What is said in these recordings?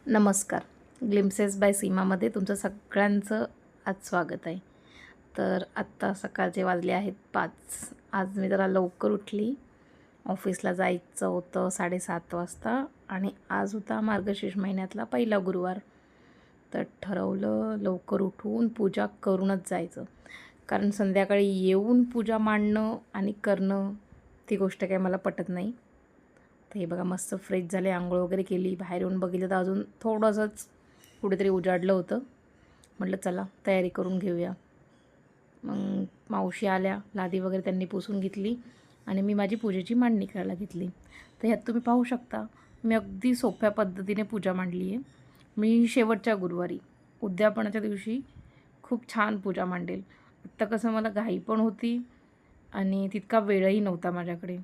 नमस्कार. Glimpses bye सीमामध्ये तुमचं सगळ्यांचं आज स्वागत आहे. तर आत्ता सकाळचे वाजले आहेत 5. आज मी जरा लवकर उठली. ऑफिसला जायचं होतं 7:30 वाजता आणि आज होता मार्गशीर्ष महिन्यातला पहिला गुरुवार. तर ठरवलं लवकर उठून पूजा करूनच जायचं. कारण संध्याकाळी येऊन पूजा मांडणं आणि करणं ती गोष्ट काही मला पटत नाही. तर हे बघा मस्त फ्रेश झाले, आंघोळ वगैरे केली. बाहेर येऊन बघितलं तर अजून थोडंसंच कुठेतरी उजाडलं होतं. म्हटलं चला तयारी करून घेऊया. मग मावशी आल्या, लादी वगैरे त्यांनी पुसून घेतली आणि मी माझी पूजेची मांडणी करायला घेतली. तर ह्यात तुम्ही पाहू शकता मी अगदी सोप्या पद्धतीने पूजा मांडली आहे. मी शेवटच्या गुरुवारी उद्यापनाच्या दिवशी खूप छान पूजा मांडेल. आत्ता कसं मला घाई पण होती आणि तितका वेळही नव्हता माझ्याकडे.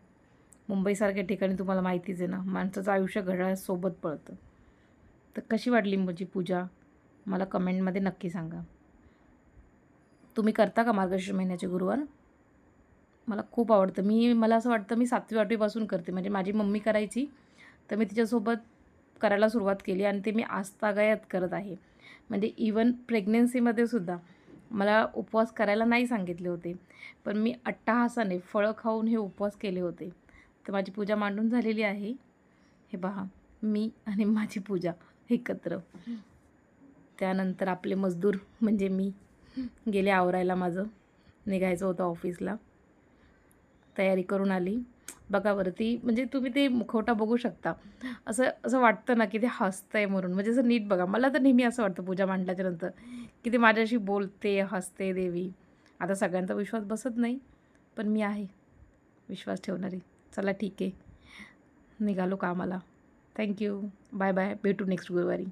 मुंबईसारख्या ठिकाणी तुम्हाला माहितीच आहे ना, माणसाचं आयुष्य घड्याळासोबत पळतं. तर कशी वाटली माझी पूजा मला कमेंटमध्ये नक्की सांगा. तुम्ही करता का मार्गशीर्ष महिन्याचे गुरुवार? मला खूप आवडतं. मला असं वाटतं मी 7वी-8वीपासून करते. म्हणजे माझी मम्मी करायची, तर मी तिच्यासोबत करायला सुरुवात केली आणि ते मी आजतागायत करत आहे. म्हणजे इवन प्रेग्नन्सीमध्ये सुद्धा मला उपवास करायला नाही सांगितले होते. पण मी अट्टाहासाने फळं खाऊन हे उपवास केले होते. तर माझी पूजा मांडून झालेली आहे. हे पहा, मी आणि माझी पूजा एकत्र. त्यानंतर आपले मजदूर म्हणजे मी गेले आवरायला माझं. निघायचं होतं ऑफिसला. तयारी करून आली. बघा बरं ती म्हणजे तुम्ही ते मुखवटा बघू शकता. असं असं वाटतं ना, की ते हसतंय म्हणून. म्हणजे असं नीट बघा. मला तर नेहमी असं वाटतं पूजा मांडल्याच्या नंतर, की ते माझ्याशी बोलते, हसते देवी. आता सगळ्यांचा विश्वास बसत नाही, पण मी आहे विश्वास ठेवणारी. चला ठीक आहे. निघालो कामाला. Thank you. Bye bye. भेटू नेक्स्ट गुरुवारी.